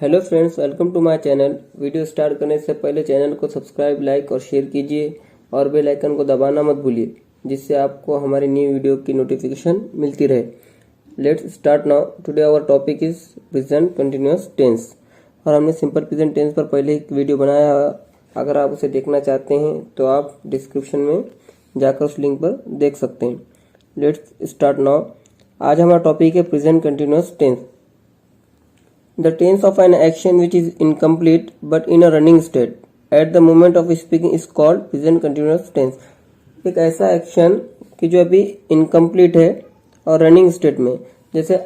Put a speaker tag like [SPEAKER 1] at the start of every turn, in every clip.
[SPEAKER 1] Hello friends, welcome to my channel. Video start करने से पहले चैनल को सब्सक्राइब, लाइक और शेयर कीजिए और बेल आइकन को दबाना मत भूलिए, जिससे आपको हमारी न्यू वीडियो की नोटिफिकेशन मिलती रहे। Let's start now. Today our topic is present continuous tense. और हमने सिंपल प्रेजेंट टेंस पर पहले एक वीडियो बनाया है। अगर आप उसे देखना चाहते हैं तो आप डिस्क्रिप्शन में जाकर उस लिंक पर देख सकते हैं। Let's start now. आज हमारा टॉपिक है present continuous tense. The tense of an action which is incomplete but in a running state at the moment of speaking is called present continuous tense। एक ऐसा action कि जो अभी incomplete है और रनिंग स्टेट में, जैसे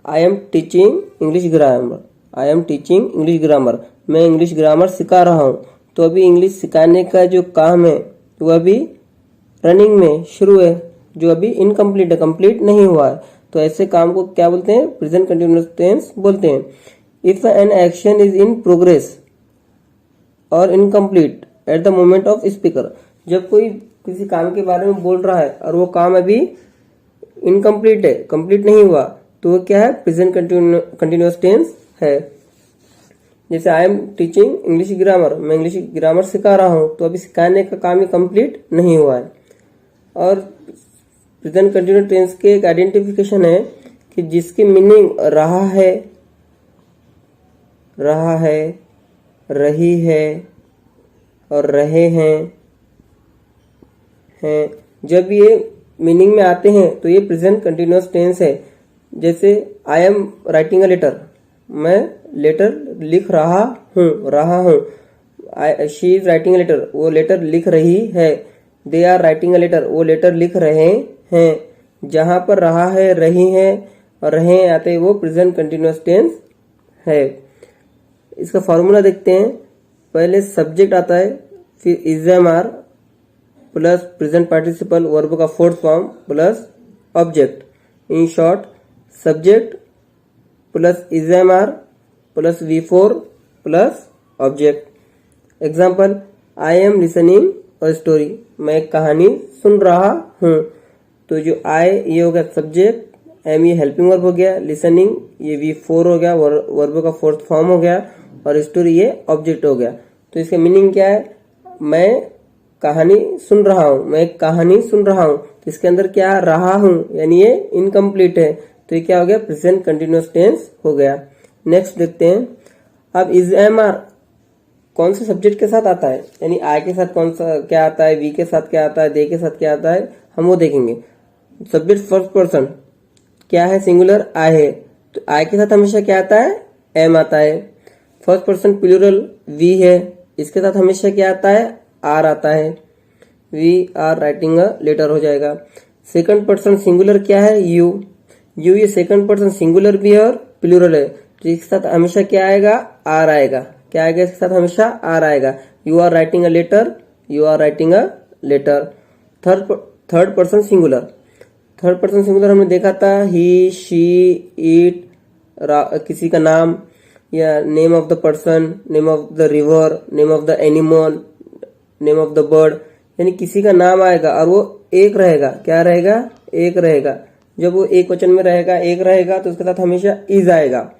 [SPEAKER 1] I am teaching English grammar. I am teaching English grammar, मैं इंग्लिश ग्रामर सिखा रहा हूँ। तो अभी इंग्लिश सिखाने का जो काम है वो अभी रनिंग में शुरू है, जो अभी इनकम्प्लीट है, कंप्लीट नहीं हुआ है। तो ऐसे काम को क्या बोलते हैं? प्रेजेंट कंटिन्यूअस टेंस बोलते हैं। If an action is in progress और incomplete at the moment of speaker, जब कोई किसी काम के बारे में बोल रहा है और वो काम अभी इनकम्प्लीट है, कंप्लीट नहीं हुआ, तो वो क्या है? प्रेजेंट कंटिन्यूअस टेंस है। जैसे I am teaching English grammar, मैं इंग्लिश ग्रामर सिखा रहा हूं, तो अभी सिखाने का काम ही कंप्लीट नहीं हुआ है। और प्रेजेंट कंटिन्यूअस टेंस के एक आइडेंटिफिकेशन है कि जिसकी मीनिंग रहा है, रही है और रहे हैं, जब ये मीनिंग में आते हैं तो ये प्रेजेंट कंटिन्यूअस टेंस है। जैसे I am writing a letter, मैं लेटर लिख रहा हूँ। She is writing a letter, वो लेटर लिख रही है। They are writing a letter, वो लेटर लिख रहे हैं। जहां पर रहा है, रही है और रहे आते हैं, वो प्रेजेंट कंटिन्यूअस टेंस है। इसका फॉर्मूला देखते हैं। पहले सब्जेक्ट आता है, फिर is am are plus present participle verb का fourth form plus object. In short, subject plus is am are plus V4 plus object. Example, I am listening a story, मैं एक कहानी सुन रहा हूँ। तो जो आई ये हो गया सब्जेक्ट, एम ये हेल्पिंग वर्ब हो गया, लिसनिंग ये V4 हो गया, वर्ब का फोर्थ फॉर्म हो गया, और स्टोरी ये ऑब्जेक्ट हो गया। तो इसका मीनिंग क्या है? मैं कहानी सुन रहा हूं, मैं एक कहानी सुन रहा हूं। तो इसके अंदर क्या रहा हूं, यानी ये इनकम्प्लीट है, तो ये क्या हो गया? प्रेजेंट कंटिन्यूअस टेंस हो गया। नेक्स्ट देखते हैं। अब इज एम आर कौन से सब्जेक्ट के साथ आता है, यानी आई के साथ कौन सा क्या आता है, वी के साथ क्या आता है, दे के साथ क्या आता है, हम वो देखेंगे। सब्जेक्ट फर्स्ट पर्सन क्या है? सिंगुलर आई है, तो आई के साथ हमेशा क्या आता है? एम आता है। फर्स्ट पर्सन प्लूरल वी है, इसके साथ हमेशा क्या आता है? आर आता है। We are writing a letter हो जाएगा। सेकंड पर्सन सिंगुलर क्या है? यू। यू ये सेकंड पर्सन सिंगुलर भी है और प्लूरल है, तो इसके साथ हमेशा क्या आएगा? आर आएगा। क्या आएगा? इसके साथ हमेशा आर आएगा। You are writing a letter, you are writing a letter. Third person singular, third person singular हमने देखा था, ही, शी, इट, किसी का नाम या name of the person, name of the river, name of the animal, name of the bird, यानी किसी का नाम आएगा और वो एक रहेगा। क्या रहेगा? एक रहेगा। जब वो एक वचन में रहेगा, एक रहेगा, तो उसके साथ हमेशा इज आएगा।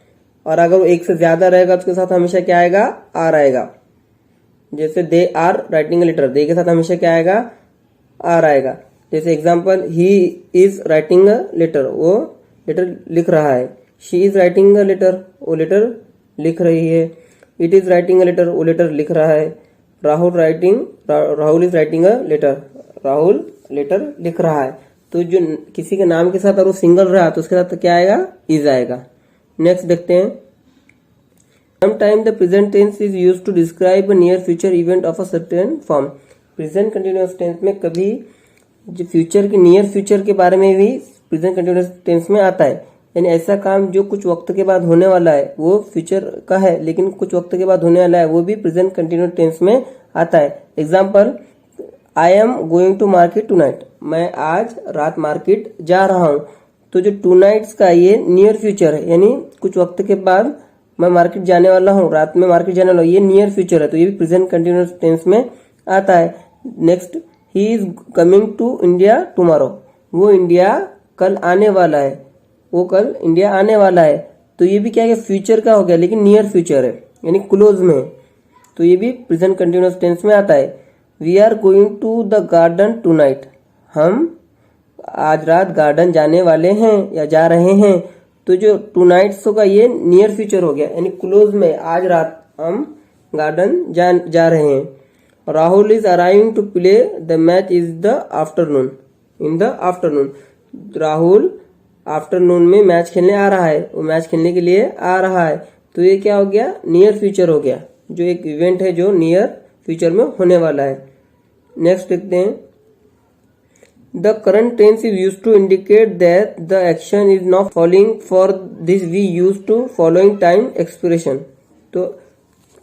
[SPEAKER 1] और अगर वो एक से ज्यादा रहेगा तो उसके साथ हमेशा क्या आएगा? आर आएगा। जैसे they are writing a letter, they के साथ हमेशा क्या आएगा? आर आएगा। जैसे example, he is writing a letter, वो लेटर लिख रहा है। She is writing a letter, वो लेटर लिख रही है। It is writing a letter, वो लेटर लिख रहा है। Rahul is writing a letter, Rahul letter लिख रहा है। तो जो किसी के नाम के साथ और वो सिंगल रहा तो उसके साथ क्या आएगा? इज आएगा। नेक्स्ट देखते हैं। Sometimes the present tense is used to describe a near future event of a certain form। Present continuous tense में कभी जो फ्यूचर के नियर फ्यूचर के बारे में भी प्रेजेंट कंटिन्यूअस टेंस में आता है, यानी ऐसा काम जो कुछ वक्त के बाद होने वाला है, वो फ्यूचर का है लेकिन कुछ वक्त के बाद होने वाला है, वो भी प्रेजेंट कंटिन्यूअस टेंस में आता है। Example, I am going to market tonight, मैं आज रात मार्केट जा रहा हूँ। तो जो टू नाइट्स का ये नियर फ्यूचर है, यानी कुछ वक्त के बाद मैं मार्केट जाने वाला हूँ, रात में मार्केट जाने वाला हूँ, ये नियर फ्यूचर है, तो ये भी प्रेजेंट कंटिन्यूअस टेंस में आता है। Next, he is coming to India tomorrow, वो इंडिया कल आने वाला है, वो कल इंडिया आने वाला है। तो ये भी क्या है, फ्यूचर का हो गया लेकिन नियर फ्यूचर है यानी क्लोज में है, तो ये भी प्रेजेंट कंटिन्यूअस टेंस में आता है। We are going to the garden tonight, हम आज रात गार्डन जाने वाले हैं या जा रहे हैं, तो जो टू नाइट्स होगा ये नियर फ्यूचर हो गया यानी क्लोज में, आज रात हम गार्डन जा रहे हैं। Rahul is arriving to play the match is the afternoon, in the afternoon, Rahul afternoon में मैच खेलने आ रहा है, वो मैच खेलने के लिए आ रहा है, तो ये क्या हो गया, नियर फ्यूचर हो गया, जो एक इवेंट है जो नियर फ्यूचर में होने वाला है। नेक्स्ट देखते हैं, the current tense is used to indicate that the action is not following, for this we use to following time expression. तो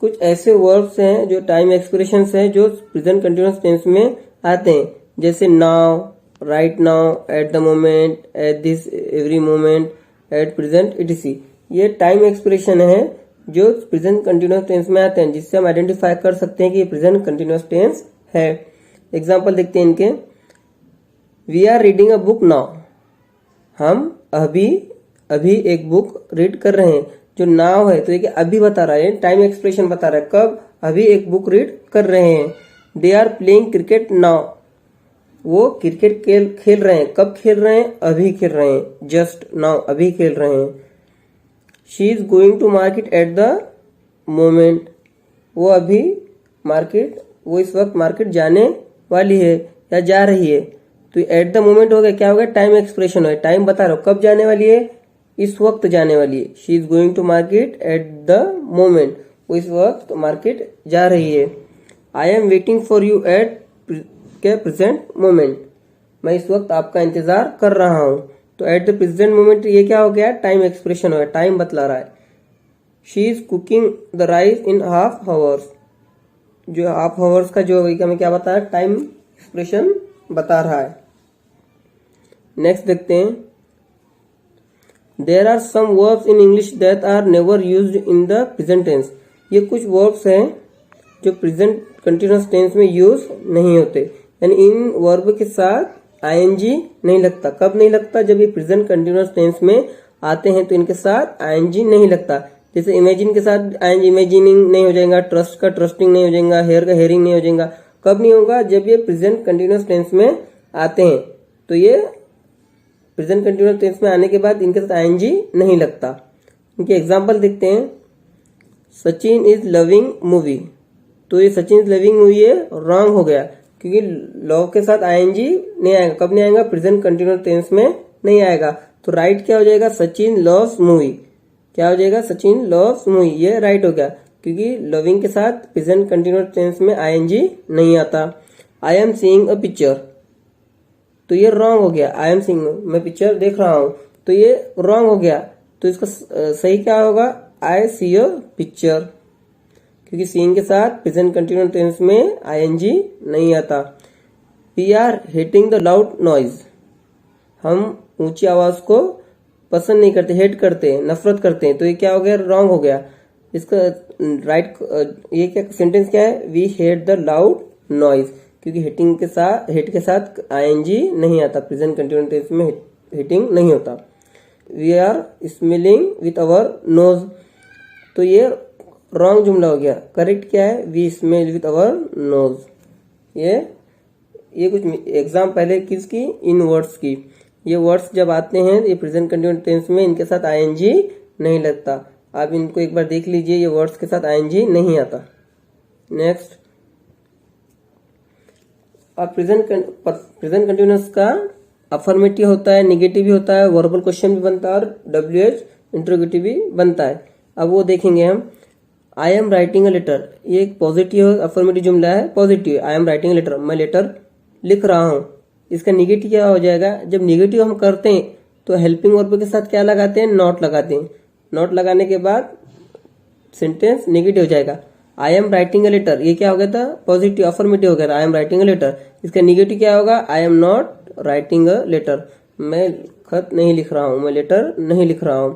[SPEAKER 1] कुछ ऐसे वर्ब्स हैं जो टाइम एक्सप्रेशन हैं जो प्रेजेंट कंटिन्यूअस टेंस में आते हैं, जैसे now, right now, eight the moment, at this, every moment, at present, etc। ये टाइम एक्सप्रेशन है जो प्रेजेंट कंटिन्यूअस टेंस में आते हैं, जिससे हम आइडेंटिफाई कर सकते हैं कि ये प्रेजेंट कंटिन्यूअस टेंस है। एग्जाम्पल देखते हैं इनके, we are reading a book now, हम अभी एक बुक रीड कर रहे हैं, जो नाउ है तो ये अभी बता रहा है, टाइम एक्सप्रेशन बता रहा है, कब, अभी एक बुक रीड कर रहे हैं। They are playing cricket now, वो क्रिकेट खेल रहे हैं, कब खेल रहे हैं, अभी खेल रहे हैं, जस्ट नाउ, अभी खेल रहे हैं। She is going to market at the moment, वो अभी मार्केट, वो इस वक्त मार्केट जाने वाली है या जा रही है, तो एट द मोमेंट हो गया, क्या हो गया, टाइम एक्सप्रेशन हो गया, टाइम बता रहा हो, कब जाने वाली है, इस वक्त जाने वाली है। She is going to market at the moment, वो इस वक्त मार्केट जा रही है। I am waiting for you at the present moment, मैं इस वक्त आपका इंतजार कर रहा हूं, तो एट द प्रेजेंट मोमेंट ये क्या हो गया, टाइम एक्सप्रेशन हो गया, टाइम बतला रहा है। She is cooking the rice in half hours, जो हाफ आवर्स का जो हमें क्या बता रहा है, टाइम एक्सप्रेशन बता रहा है। नेक्स्ट देखते हैं, there are some verbs in English that are never used in the present tense, ये कुछ वर्ब्स हैं जो प्रेजेंट कंटिन्यूअस टेंस में यूज नहीं होते, यानी इन वर्ब के साथ आईएनजी नहीं लगता। कब नहीं लगता, जब ये प्रेजेंट कंटिन्यूअस टेंस में आते हैं तो इनके साथ आईएनजी नहीं लगता। जैसे इमेजिन के साथ आईएनजी इमेजिनिंग नहीं हो जाएगा, ट्रस्ट का ट्रस्टिंग नहीं हो जाएगा, हेयर का हेयरिंग नहीं हो जाएगा। कब नहीं होगा, जब ये प्रेजेंट कंटिन्यूअस टेंस में आते हैं, तो ये प्रेजेंट कंटिन्यूअस टेंस में आने के बाद इनके साथ आईएनजी नहीं लगता। इनके एग्जाम्पल देखते हैं, सचिन इज लविंग मूवी, तो ये सचिन इज लविंग मूवी है, रॉन्ग हो गया, क्योंकि लव के साथ आईएनजी नहीं आएगा। कब नहीं आएगा, प्रेजेंट कंटिन्यूअस टेंस में नहीं आएगा। तो राइट क्या हो जाएगा, सचिन लव्स मूवी, क्या हो जाएगा, सचिन लव्स मूवी, ये राइट हो गया, क्योंकि लविंग के साथ प्रेजेंट कंटिन्यूअस टेंस में आईएनजी नहीं आता। I am seeing a picture, तो ये रॉन्ग हो गया, आई एम सीइंग, मैं पिक्चर देख रहा हूं, तो ये रॉन्ग हो गया। तो इसका सही क्या होगा, आई सी अ पिक्चर, क्योंकि सीइंग के साथ प्रेजेंट कंटिन्यूअस टेंस में आईएनजी नहीं आता। We are hating the loud noise, हम ऊंची आवाज को पसंद नहीं करते, हेट करते हैं, नफरत करते हैं, तो ये क्या हो गया, रॉन्ग हो गया। इसका राइट ये क्या सेंटेंस क्या है, we hate the loud noise, क्योंकि हेट के साथ आईएनजी नहीं आता, प्रेजेंट कंटिन्यूअस टेंस में हेटिंग नहीं होता। We are smelling with our nose, तो ये रॉन्ग जुमला हो गया। करेक्ट क्या है, we smell with our nose. ये कुछ एग्जाम पहले किसकी, इन वर्ड्स की। ये वर्ड्स जब आते हैं ये प्रेजेंट कंटिन्यूअस टेंस में इनके साथ आईएनजी नहीं लगता। आप इनको एक बार देख लीजिए, ये वर्ड्स के साथ आईएनजी नहीं आता। नेक्स्ट, अब प्रेजेंट कंटिन्यूअस का अफर्मेटिव होता है, निगेटिव भी होता है, वर्बल क्वेश्चन भी बनता है और WH इंट्रोगेटिव भी बनता है। अब वो देखेंगे हम। I am writing a letter, ये एक पॉजिटिव अफर्मेटिव जुमला है, positive, I am writing a letter, मैं लेटर लिख रहा हूं। इसका निगेटिव क्या हो जाएगा, जब निगेटिव हम करते हैं तो हेल्पिंग वर्ब के साथ क्या लगाते हैं, नॉट लगाते हैं। नॉट लगाने के बाद सेंटेंस निगेटिव हो जाएगा। I am writing a letter, ये क्या हो गया था, पॉजिटिव अफर्मेटिव हो गया था, I am writing a letter. इसका निगेटिव क्या होगा, I am not writing a letter, मैं खत नहीं लिख रहा हूं, मैं लेटर नहीं लिख रहा हूं।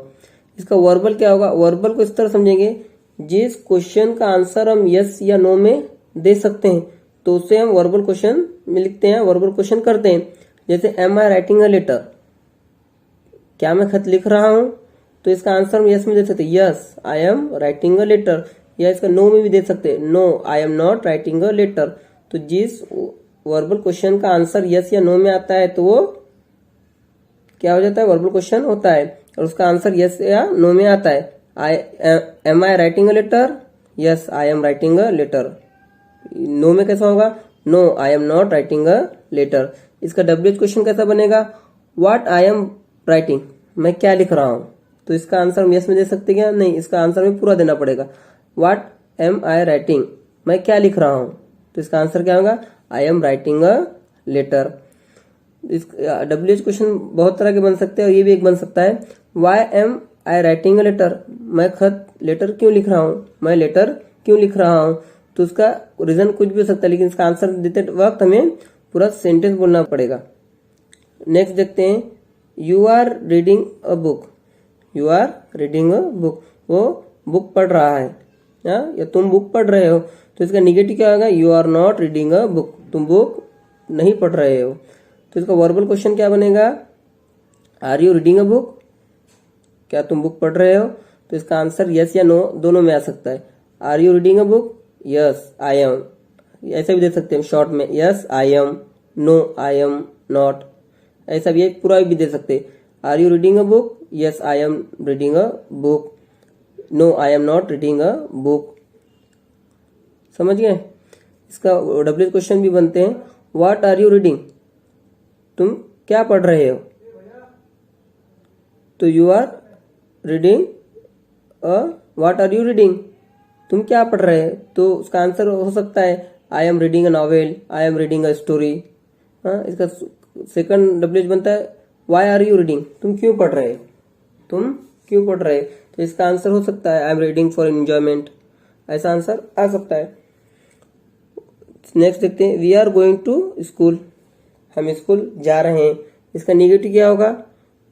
[SPEAKER 1] इसका वर्बल क्या होगा, वर्बल को इस तरह समझेंगे, जिस क्वेश्चन का आंसर हम यस या नो में दे सकते हैं तो उसे हम वर्बल क्वेश्चन में लिखते हैं, वर्बल क्वेश्चन करते हैं। जैसे am I writing a letter, क्या मैं खत लिख रहा हूं, तो इसका आंसर हम यस में दे सकते हैं, yes I am writing a letter, या इसका नो में भी दे सकते हैं, no I am not writing a letter. तो जिस वर्बल क्वेश्चन का आंसर यस या नो में आता है तो वो क्या हो जाता है, वर्बल क्वेश्चन होता है, और उसका आंसर यस या नो में आता है। Am I writing a letter, yes I am writing a letter. No में कैसा होगा, no I am not writing a letter. इसका डब्ल्यूएच क्वेश्चन कैसा बनेगा, व्हाट आई एम राइटिंग, मैं क्या लिख रहा हूं। तो इसका आंसर हम यस में दे सकते क्या, नहीं, इसका आंसर में पूरा देना पड़ेगा। व्हाट एम आई राइटिंग, मैं क्या लिख रहा हूं, तो इसका आंसर क्या होगा, I am writing a letter. WH question बहुत तरह के बन सकते हैं और ये भी एक बन सकता है, why am I writing a letter, मैं खत लेटर क्यों लिख रहा हूं, मैं लेटर क्यों लिख रहा हूं। तो उसका रीजन कुछ भी हो सकता है, लेकिन इसका आंसर देते वक्त हमें पूरा सेंटेंस बोलना पड़ेगा। नेक्स्ट देखते हैं, you are reading a book, you are reading a book, वो बुक पढ़ रहा है, या तुम बुक पढ़ रहे हो। तो इसका निगेटिव क्या होगा, you are not reading a book, तुम बुक नहीं पढ़ रहे हो। तो इसका वर्बल क्वेश्चन क्या बनेगा, are you reading a book, क्या तुम बुक पढ़ रहे हो। तो इसका आंसर यस या नो दोनों में आ सकता है। Are you reading a book, yes I am, ऐसा भी दे सकते हैं शॉर्ट में, yes I am, no I am not, ऐसा भी पूरा भी दे सकते हैं। Are you reading a book, yes I am reading a book, no I am not reading a book. समझ गए। इसका डब्ल्यू क्वेश्चन भी बनते हैं, व्हाट आर यू रीडिंग, तुम क्या पढ़ रहे हो। तो you are reading what are you reading, तुम क्या पढ़ रहे हैं। तो उसका आंसर हो सकता है, I am reading a novel, I am reading a story. इसका सेकंड डब्ल्यूएच बनता है, वाई आर यू रीडिंग, तुम क्यों पढ़ रहे, तुम क्यों पढ़ रहे। तो इसका आंसर हो सकता है, I am reading for enjoyment, ऐसा आंसर आ सकता है। नेक्स्ट देखते हैं, we are going to school, हम स्कूल जा रहे हैं। इसका निगेटिव क्या होगा,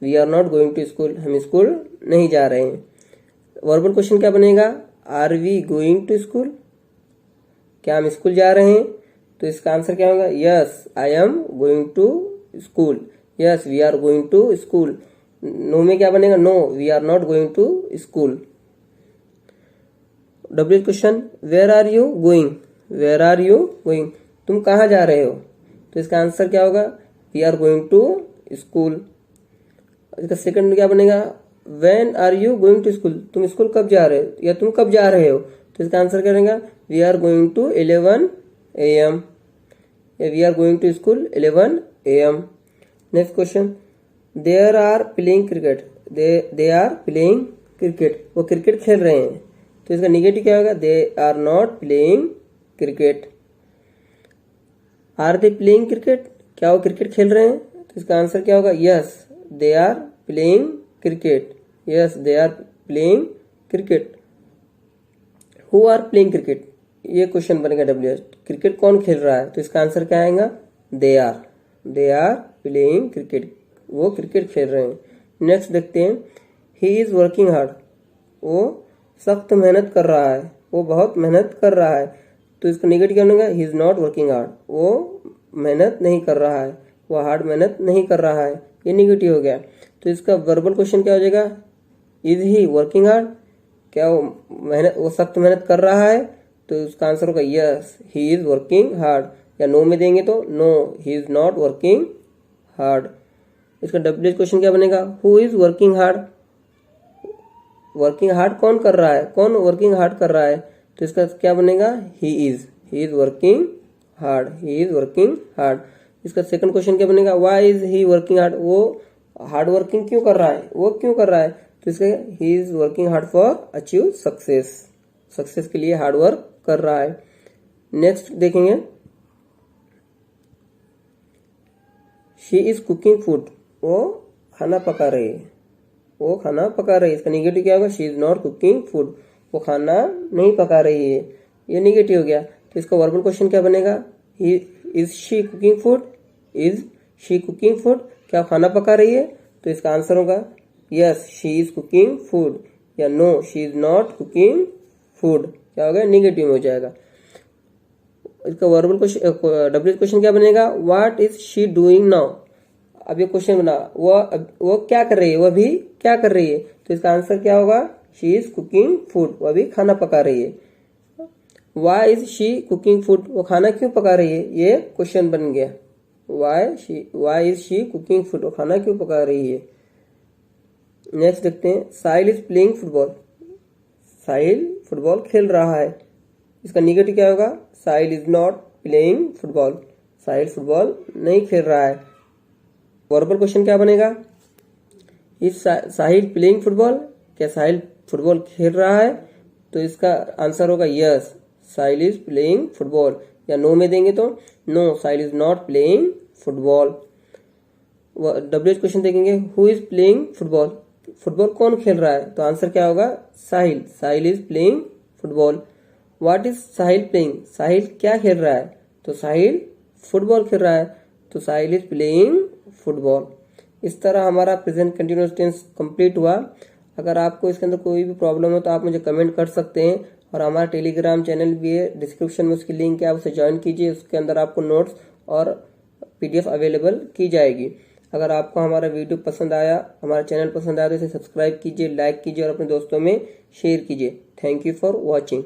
[SPEAKER 1] we are not going to school, हम स्कूल नहीं जा रहे हैं। वर्बल क्वेश्चन क्या बनेगा, are we going to school, क्या हम स्कूल जा रहे हैं। तो इसका आंसर क्या होगा, yes I am going to school, yes we are going to school. No में क्या बनेगा, no we are not going to school. W question, where are you going, where are you going, तुम कहाँ जा रहे हो। तो इसका आंसर क्या होगा, we are going to school. इसका सेकंड क्या बनेगा, when are you going to school, तुम स्कूल कब जा रहे हो, या तुम कब जा रहे हो। तो इसका आंसर क्या रहेगा, we are going to 11 AM, we are going to school 11 AM। Next question, there are playing cricket, they are playing cricket, वो क्रिकेट खेल रहे हैं। तो इसका निगेटिव क्या होगा, they are not playing cricket. Are they playing cricket, क्या वो क्रिकेट खेल रहे हैं। तो इसका आंसर क्या होगा, yes they are playing cricket, yes they are playing cricket. Who are playing cricket, ये क्वेश्चन बनेगा डब्ल्यू, क्रिकेट कौन खेल रहा है। तो इसका आंसर क्या आएगा, दे आर प्लेइंग क्रिकेट, वो क्रिकेट खेल रहे हैं। नेक्स्ट देखते हैं, ही इज वर्किंग हार्ड, वो सख्त मेहनत कर रहा है, वो बहुत मेहनत कर रहा है। तो इसका नेगेटिव क्या बनेगा, ही इज नॉट वर्किंग हार्ड, वो मेहनत नहीं कर रहा है, वो हार्ड मेहनत नहीं कर रहा है, ये नेगेटिव हो गया। तो इसका वर्बल क्वेश्चन क्या हो जाएगा, इज ही वर्किंग हार्ड, क्या वो सख्त मेहनत कर रहा है। तो उसका आंसर होगा yes he is working hard, या नो में देंगे तो no he is not working hard. इसका डब्ल्यू क्वेश्चन क्या बनेगा, who is working hard, working hard कौन कर रहा है, कौन वर्किंग हार्ड कर रहा है। तो इसका क्या बनेगा, ही is working hard, he is working hard. इसका सेकंड क्वेश्चन क्या बनेगा, why is he working hard, वो हार्ड वर्किंग क्यों कर रहा है, वो क्यों कर रहा है। तो इसका ही is working hard for achieve success, success के लिए हार्ड वर्क कर रहा है। नेक्स्ट देखेंगे, शी इज कुकिंग फूड, वो खाना पका रही है, वो खाना पका रही है। इसका निगेटिव क्या होगा, she is not cooking food, वो खाना नहीं पका रही है, ये निगेटिव हो गया। तो इसका वर्बल क्वेश्चन क्या बनेगा, is she cooking food, is she cooking food, क्या खाना पका रही है। तो इसका आंसर होगा yes she is cooking food, या no she is not cooking food, क्या होगा, निगेटिव हो जाएगा। इसका वर्बल क्वेश्चन डब्ल्यू क्वेश्चन क्या बनेगा, what is she doing now, अब ये क्वेश्चन बना, वो क्या कर रही है, वह भी क्या कर रही है, तो इसका आंसर क्या होगा, शी इज कुकिंग फूड, वह भी खाना पका रही है। Why is she cooking food, वो खाना क्यों पका रही है, ये क्वेश्चन बन गया। Why is she cooking food, वो खाना क्यों पका रही है। नेक्स्ट देखते हैं, Sahil is playing football, Sahil football खेल रहा है। इसका निगेटिव क्या होगा, Sahil is not playing football, Sahil football नहीं खेल रहा है। वर्बल क्वेश्चन क्या बनेगा, इज साहिल प्लेइंग फुटबॉल, क्या साहिल फुटबॉल खेल रहा है, तो इसका आंसर होगा yes, Sahil is playing football. या नो में देंगे तो no, Sahil is not playing football. WH question देखेंगे, who is playing football, football कौन खेल रहा है, तो आंसर क्या होगा, Sahil, Sahil is playing football. What is Sahil playing, Sahil क्या खेल रहा है, तो साहिल फुटबॉल खेल रहा है, तो साहिल इज प्लेइंग फुटबॉल। इस तरह हमारा प्रेजेंट कंटिन्यूअस टेंस कंप्लीट हुआ। अगर आपको इसके अंदर कोई भी प्रॉब्लम हो तो आप मुझे कमेंट कर सकते हैं, और हमारा टेलीग्राम चैनल भी है, डिस्क्रिप्शन में उसकी लिंक है, आप उसे ज्वाइन कीजिए, उसके अंदर आपको नोट्स और पीडीएफ अवेलेबल की जाएगी। अगर आपको हमारा वीडियो पसंद आया, हमारा चैनल पसंद आया तो इसे सब्सक्राइब कीजिए, लाइक कीजिए और अपने दोस्तों में शेयर कीजिए। Thank you for watching.